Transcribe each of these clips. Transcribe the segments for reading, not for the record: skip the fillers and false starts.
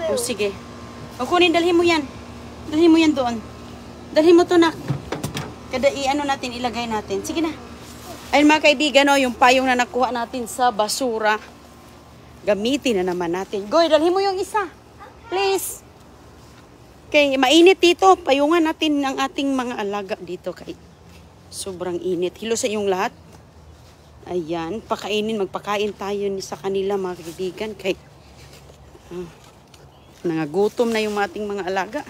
O sige. O kunin, dalhin mo yan. Dalhin mo yan doon. Dalhin mo to, nak. Kada i-ano natin, ilagay natin. Sige na. Ayun mga kaibigan, yung payong na nakuha natin sa basura. Gamitin na naman natin. Goy, dalhin mo yung isa. Please. Okay, mainit dito. Payungan natin ang ating mga alaga dito. Kay sobrang init. Hilo sa inyong lahat. Ayan, magpakain tayo sa kanila mga kaibigan. Kay nangagutom na yung ating mga alaga.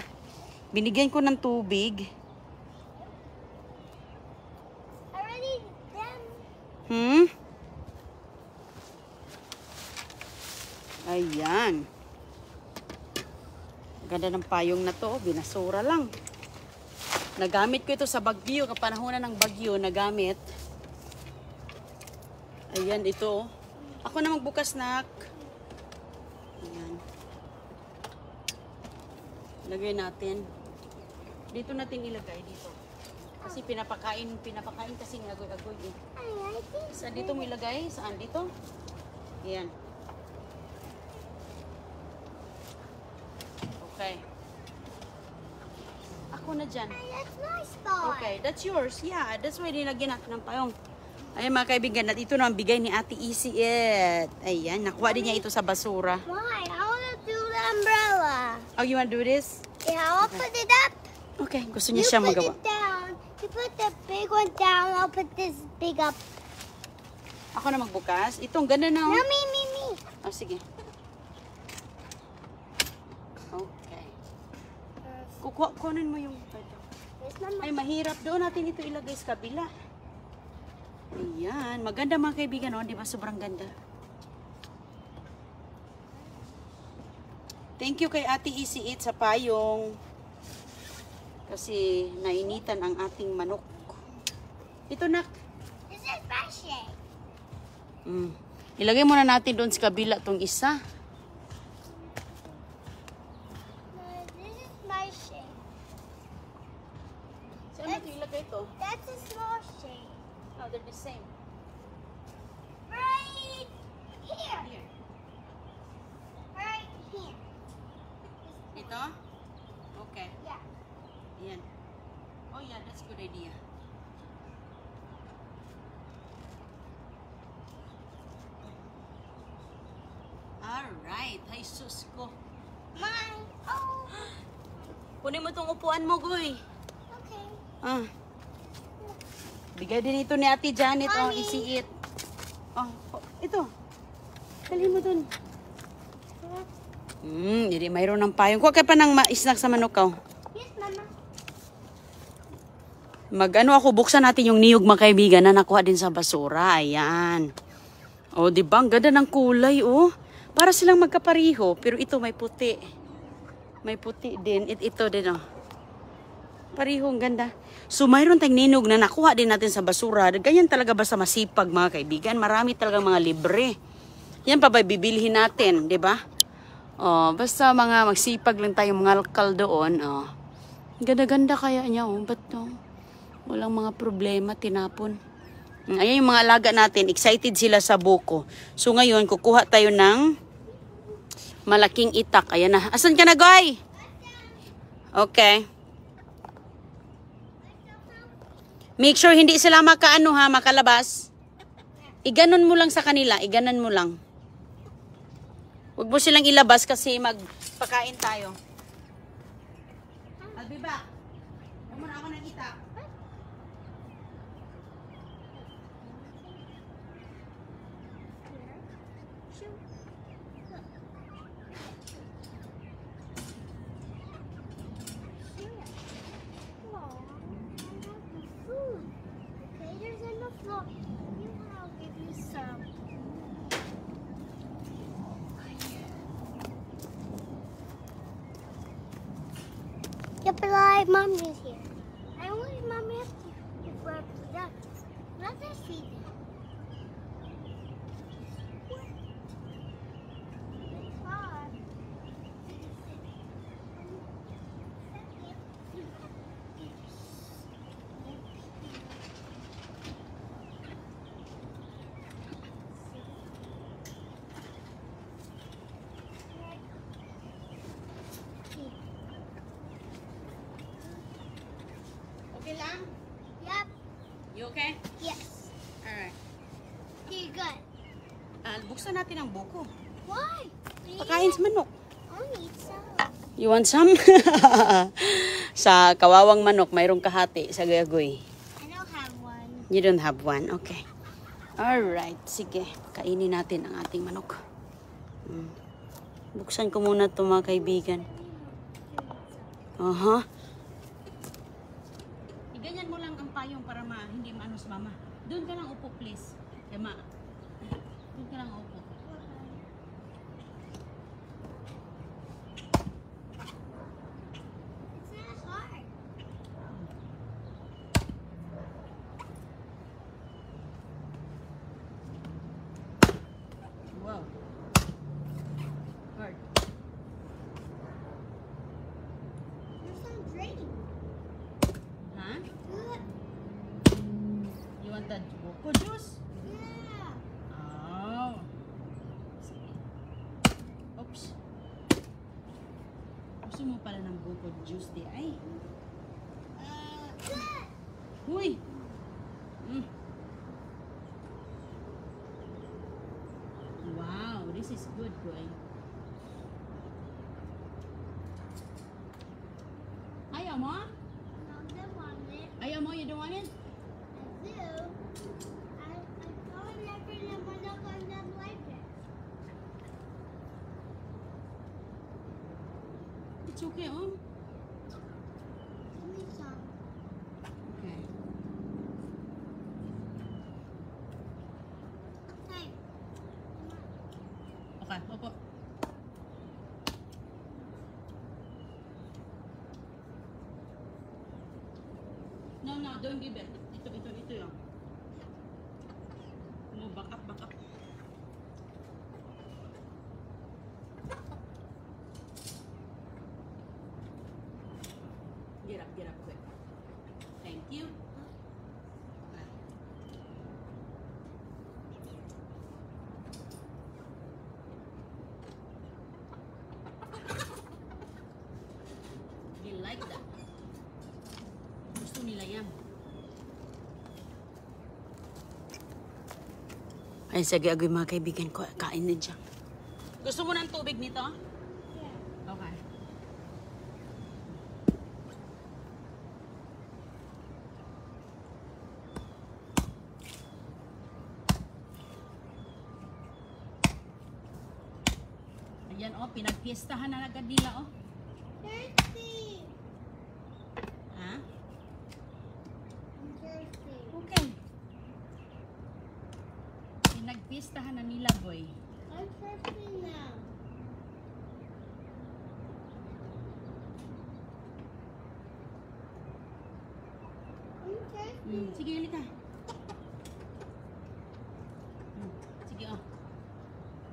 Binigyan ko ng tubig. Ayan. Ganda ng payong na to. Binasura lang. Nagamit ko ito sa bagyo. Kapanahonan ng bagyo, nagamit. Ayan, ito. Ako na magbukas, nak. Ayan. Lagay natin. Dito natin ilagay, dito. Kasi pinapakain kasi ng agoy-agoy eh. Saan dito mo ilagay? Saan dito? Ayan. Okay. Ako na dyan. That's my spot. Okay, that's yours. Yeah, that's why nilagyan natin ng payong. Ayan mga kaibigan, ito na ang bigay ni Ate Easy It. Ayan, nakuha din niya ito sa basura. Why? I want to do the umbrella. Oh, you want to do this? Yeah, I'll put it up. Okay, gusto niya siya magawa. You put it down. You put the big one down. I'll put this big up. Ako na magbukas. Itong ganda na. No, me. Oh, sige. Okay. Kunin mo yung... Ay, mahirap. Doon natin ito ilagay sa kabila. Ayan. Maganda mga kaibigan, no? Di ba? Sobrang ganda. Thank you kay Ate Easy It sa payong. Kasi nainitan ang ating manok. Ito, nak. This is my shade. Ilagay muna natin doon sa kabila tong isa. This is my shade. Saan natin ilagay ito? That's a small shade. No, they're the same. Right here. Here. Right here. Ito? Okay. Yeah. Ayan. Oh yeah, that's a good idea. Alright. Ay, sus ko. Mine. Oh. Kunin mo tong upuan mo, Goy. Okay. Bigay din ito ni Ate Janet. Oh, Mommy. Easy It. Oh, ito. Dali mo dun. Hindi mayroon ng payong. Kuha ka pa ng snack sa manok ko. Yes, Mama. Mag-ano ako, buksan natin yung niyog mga kaibigan na nakuha din sa basura. Ayan. Oh, di ba? Ang ganda ng kulay, oh. Para silang magkapariho. Pero ito may puti. May puti din. Ito din, oh. Pariho, ang ganda. So, mayroon tayong ninog na nakuha din natin sa basura. Ganyan talaga basta masipag mga kaibigan. Marami talaga mga libre. Yan pa ba bibilhin natin, di ba? Oh, basta mga magsipag lang tayo mga alkal doon. Oh. Ganda-ganda kaya niya, oh. Ba't no? Walang mga problema, tinapon. Ayan yung mga alaga natin. Excited sila sa buko. So, ngayon, kukuha tayo ng malaking itak. Ayan na. Asan ka na, Goy? Okay. Make sure hindi sila makaano ha, makalabas. Iganon mo lang sa kanila, iganon mo lang. Huwag mo silang ilabas kasi magpakain tayo. I'll be back. Huwag mo na ako ng itak. Yeah, but like Mommy's here. I want Mommy to grab that. Let us see that. okay? Yes. Alright. Okay, good. Buksan natin ang buko. Why? Pakain sa manok. I'll need some. You want some? Sa kawawang manok, mayroong kahati sa gagoy. I don't have one. You don't have one? Okay. Alright, sige. Kainin natin ang ating manok. Buksan ko muna ito mga kaibigan. Iganyan mo lang ang payong para hindi maano sa mama. Doon ka lang upo, please. Yama. Doon ka lang upo. It's not hard. Wow. Hard. There's some drink. Huh? Good. You want that buko juice? Yeah. Oh. Sige. Oops. Gusto mo pala ng buko juice di ay? Good. Uy! Wow, this is good, boy. Ayaw mo? No, don't want it. Ayaw mo? You don't want it? I do. I thought never naman ako not like it. It's okay, oh. Give me some. Okay. Hey. Okay, opo. No, don't give it. Ito yun. No, back up. Get up quick. Thank you. They like that. Gusto nila yan. Ay, sige, agoy mga kaibigan ko. Kain na dyan. Gusto mo ng tubig nito? Yeah. Okay. Ayan, oh. Pinagpiestahan na agad nila, oh. Thirsty. Ha? I'm thirsty. Okay. Pinagpiestahan na nila, boy. I'm thirsty now. I'm thirsty. Sige, halika. Sige, oh.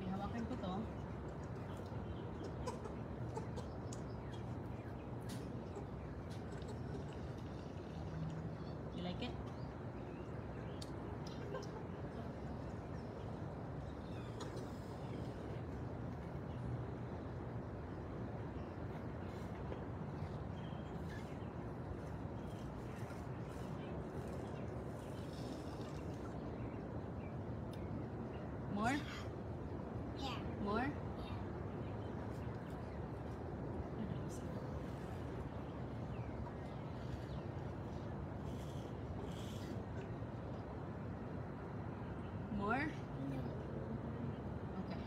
May hawakan ko to. You like it? More? Yeah. More? More? No. Okay.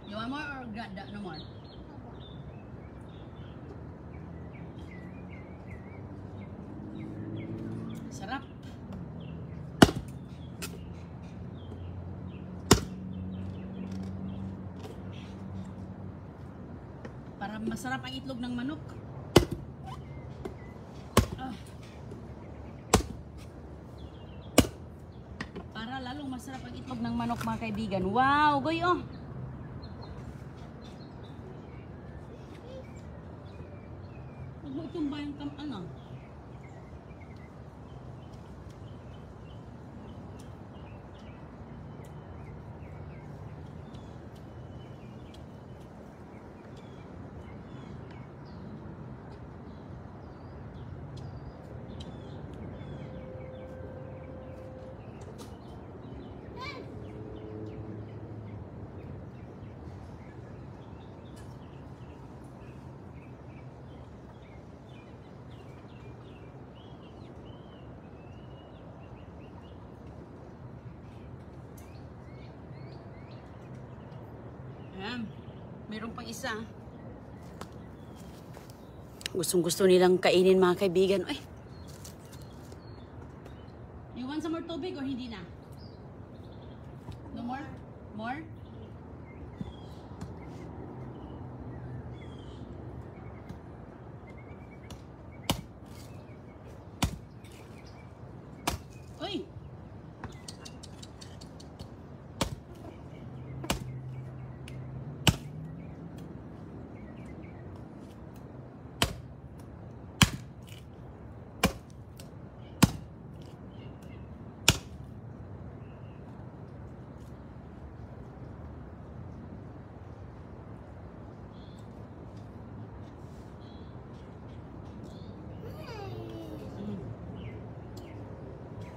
You want more or no more? Sarap. Para masarap ang itlog ng manok. Para lalong masarap ang itlog ng manok, mga kaibigan. Wow, goy oh. Huwag mo itumba yung ano. Meron pang isa. Gustong-gusto nilang kainin mga kaibigan. Ay! You want some more tubig or hindi na? No more? More? Uy!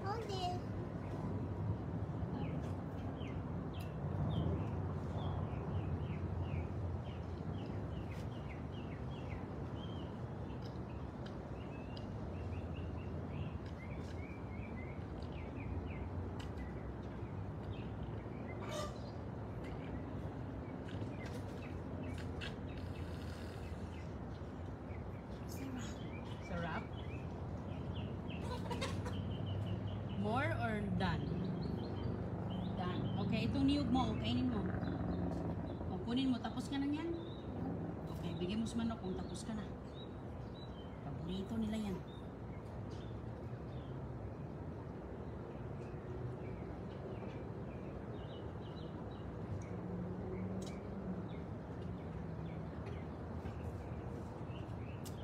Hold it. Sarap? More or done? Done. Okay, itong niyog mo, kainin mo. O, kunin mo, tapos ka na yan. Okay, bigyan mo sa manok kung tapos ka na. Paborito nila yan.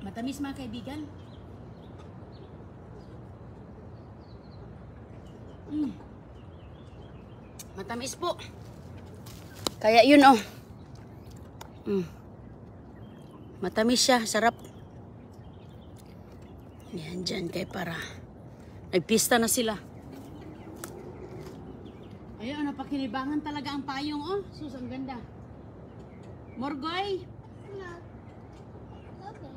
Matamis mga kaibigan. Matamis po. Kaya yun oh. Matamis siya, sarap. Yan dyan kay para. Nagpista na sila. Ayun, napakinibangan talaga ang payong oh. Sus, ang ganda. Morgoy. No. Okay.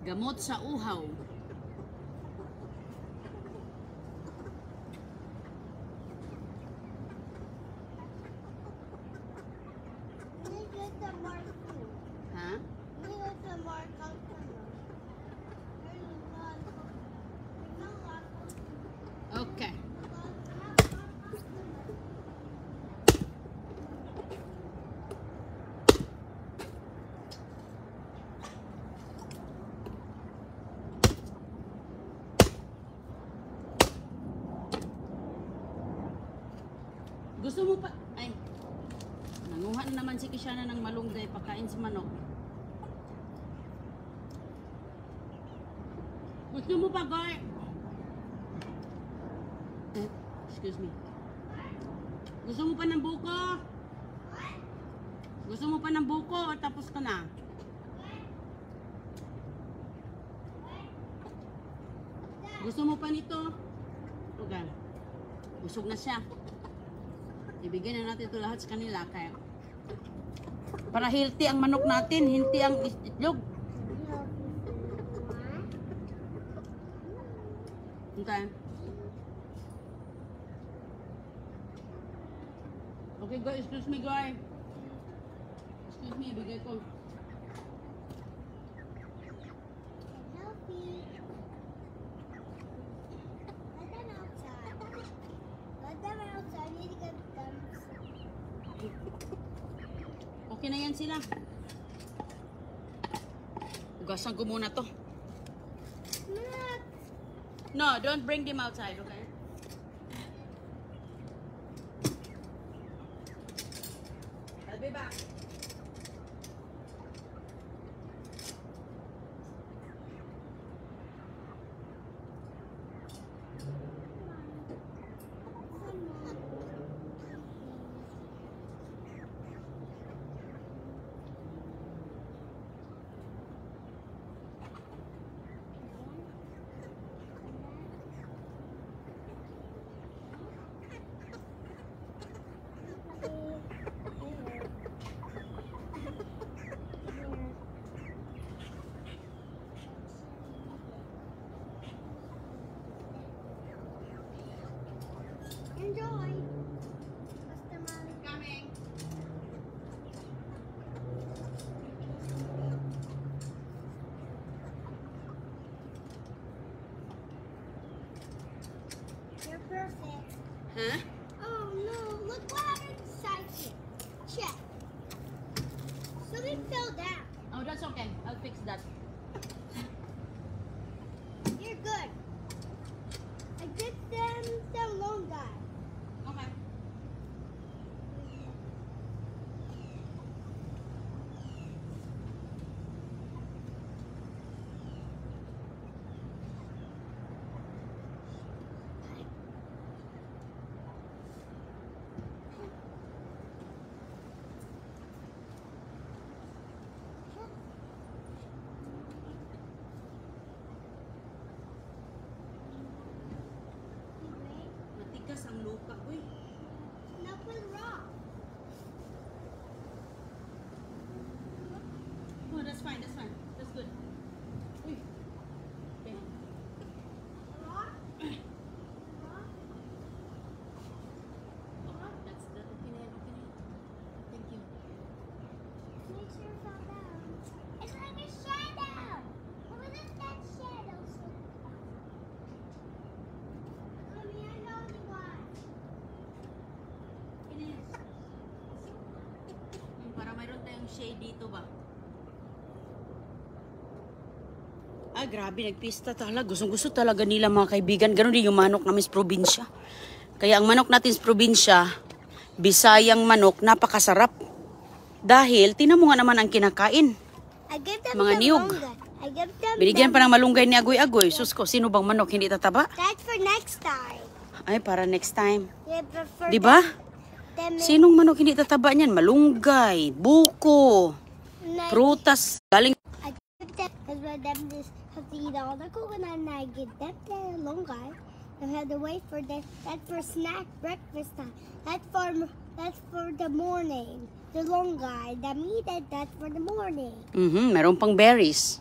Gamot sa uhaw. Let me get some more food. Ha? Let me get some more customers. Okay. Gusto mo pa? Ay. Nanguha na naman si Kishana ng malunggay pagkain sa manok. Gusto mo pa, Gar? Excuse me. Gusto mo pa ng buko? Gusto mo pa ng buko o tapos ka na? Gusto mo pa nito? Okay. Busog na siya. Ibigay na natin ito lahat sa kanila kaya para healthy ang manok natin, hindi ang itlog. Okay. Okay, go. Excuse me, guy. Excuse me, ibigay ko. Healthy. Let them outside. Let them outside. I need to get them. Okay na yan sila. Ugasan ko muna to. Look. No, don't bring them outside, okay? I'll be back. Huh? Oh no, look what happened inside here. Check. Something fell down. Oh, that's okay. I'll fix that. You're good. I get them the long guy. Okay. Matigas ang lupa, uy. No, put rock. Oh, that's fine, that's fine. That's good. Uy. Okay. Rock? Rock? Oh, that's the okay na yan, okay na yan. Thank you. Make sure it fell down. It's like a shadow. What is that shadow? Mommy, I know the one. Okay na yan. Para mayroon tayong shade dito ba? Ah, grabe, nagpista talaga. Gustong-gusto talaga nila mga kaibigan. Ganon din yung manok namin sa probinsya. Kaya ang manok natin sa probinsya, Bisayang manok, napakasarap. Dahil, tinan mo nga naman ang kinakain. I give them Mga the niyog. longa. I give them Binigyan pa ng malunggay ni Agoy-Agoy. Sus ko, sino bang manok hindi tataba? That's for next time. Ay, para next time. Yeah, but for Di ba? them, Sinong manok hindi tataba niyan? Malunggay, buko, prutas. Galing. I give them, because for them just have to eat all the coconut, and I give them the longa. I have to wait for that. That's for snack breakfast time. That's for the morning. The longa, the meat, that's for the morning. Meron pang berries.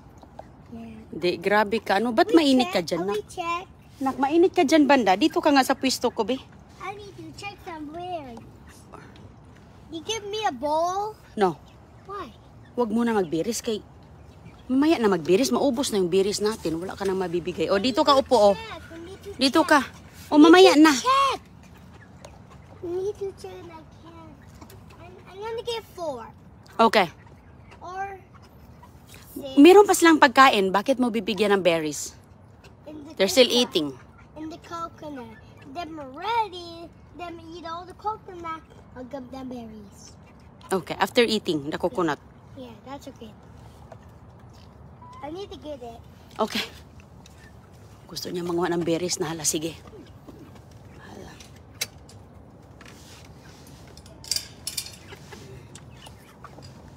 Yeah. Di, grabe ka. Ano, ba't mainit ka dyan, nak? We check. Nak, mainit ka dyan, banda. Dito ka nga sa pwesto ko, be. I need to check some berries. You give me a bowl? No, Why? wag mo na magbiris kay... Mamaya na magbiris, maubos na yung biris natin. Wala ka nang mabibigay. O, dito ka upo, o. Check. We need to Dito check. ka. O, mamaya na. Check. We need to check. I can't. I'm gonna get 4 Okay. or 6. Meron pa silang pagkain. Bakit mo bibigyan ng berries? In the They're still coconut. eating. In the coconut. Them ready. Them eat all the coconut. I'll give them berries. Okay, after eating the coconut. Yeah, that's okay. I need to get it. Okay. Gusto niya manguha ng berries na hala. Sige. Hala.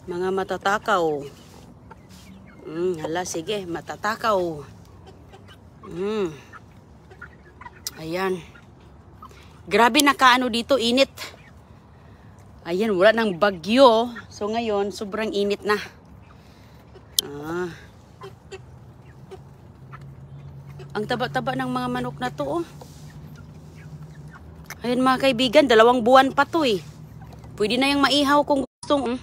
Mga matatakaw. Hala, sige. Matatakaw. Ayan. Grabe nakaano dito. Init. Ayan, wala nang bagyo. So ngayon, sobrang init na. Ang taba-taba ng mga manok na to, oh. Ayan mga kaibigan, 2 buwan pa to eh. Pwede na yung maihaw kung gustong.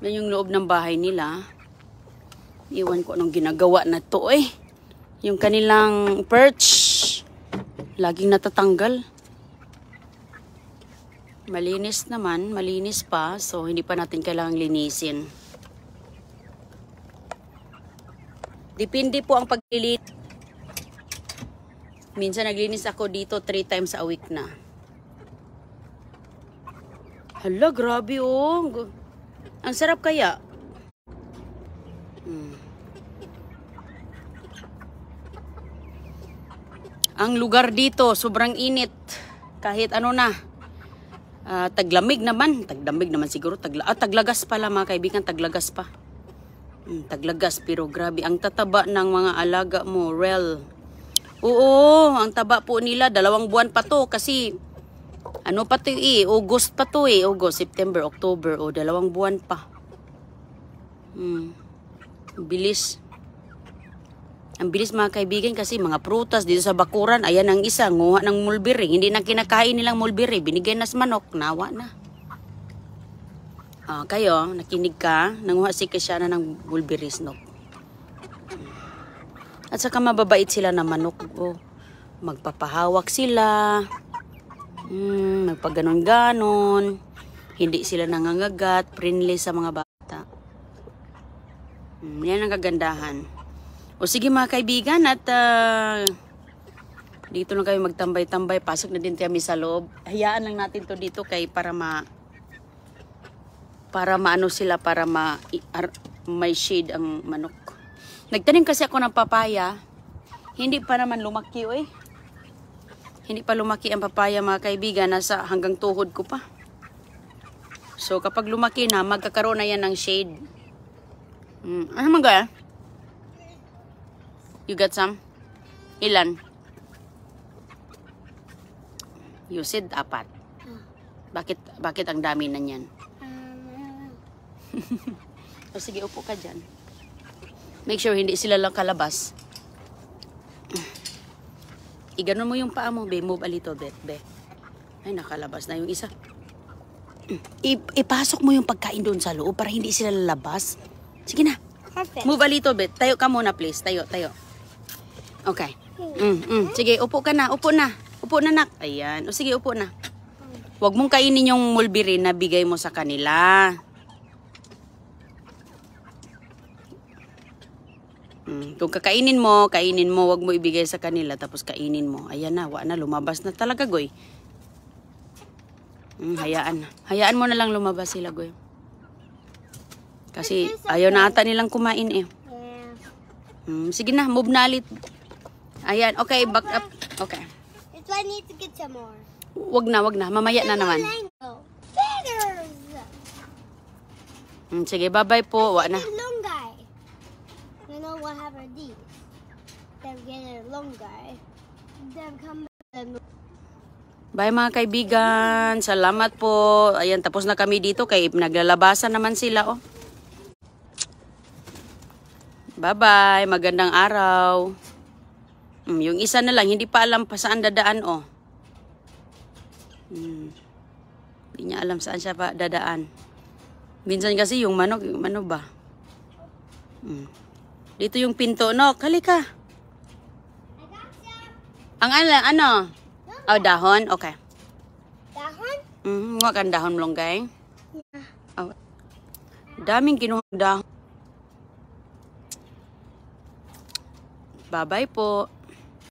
Yan yung loob ng bahay nila. Iwan ko anong ginagawa na to eh. Yung kanilang perch, laging natatanggal. Malinis naman, malinis pa. So, hindi pa natin kailangang linisin. Depende po ang paglilit. Minsan naglinis ako dito 3 times a week na. Hala, grabe oh. Ang sarap kaya. Ang lugar dito, sobrang init. Kahit ano na. Taglamig naman. Taglamig naman siguro. Taglagas pala mga kaibigan. Taglagas pa. Taglagas. Pero grabe. Ang tataba ng mga alaga mo. Rel. Oo. Ang taba po nila. 2 buwan pa to. Kasi ano pa to eh. August pa to eh. August, September, October. O 2 buwan pa. Bilis. Ang bilis mga kaibigan kasi mga prutas dito sa bakuran. Ayan ang isa, nguha ng mulberry. Hindi na kinakain nilang mulberry. Binigay na sa manok. Nawa na. Kayo, nakinig ka. Nanguha si Kasyana ng mulberry snook. At saka mababait sila na manok. Oh. Magpapahawak sila. Magpaganon-ganon. Hindi sila nangangagat. Friendly sa mga bata. Yan ang kagandahan. O sige mga kaibigan, at dito na kayo magtambay-tambay. Pasok na din kami sa loob. Hayaan lang natin to dito kay para maano sila, para may shade ang manok. Nagtanim kasi ako ng papaya. Hindi pa naman lumaki, oy. Hindi pa lumaki ang papaya mga kaibigan. Nasa hanggang tuhod ko pa. So kapag lumaki na, magkakaroon na yan ng shade. Ano man gaya? You got some? Ilan? You said 4. Bakit ang dami na yan? O sige, upo ka dyan. Make sure hindi sila lang kalabas. Iganon mo yung paa mo, be. Move a little bit, be. Ay, nakalabas na yung isa. Ipasok mo yung pagkain doon sa loob para hindi sila lalabas. Sige na. Perfect. Move a little bit. Tayo ka muna, please. Tayo. Okay. Sige, upo ka na. Upo na, nak. Ayan. O sige, upo na. Huwag mong kainin yung mulberry na bigay mo sa kanila. Kung kainin mo, wag mo ibigay sa kanila, tapos kainin mo. Ayan na, lumabas na talaga, Goy. Hayaan mo na lang lumabas sila, Goy. Kasi ayaw na ata nilang kumain eh. Sige na, move na ulit. Ayan, okay, back up. Okay. It's I need to get some more. Wag na. Mamaya na naman. Feathers! Sige, bye-bye po. Wag na. Long guy. You know what happened these? Them get a long guy. Them come back. Bye mga kaibigan. Salamat po. Ayan, tapos na kami dito kay naglalabasan naman sila, oh. Bye-bye. Magandang araw. Yung isa na lang, hindi pa alam pa saan dadaan, oh. Hindi niya alam saan siya pa dadaan. Minsan kasi yung manok, ano ba? Dito yung pinto, no? Halika. Ang ano? Oh, dahon? Okay. Dahon? Huwag kang dahon malunggay. Oh. Daming kinuha dahon. Bye-bye po.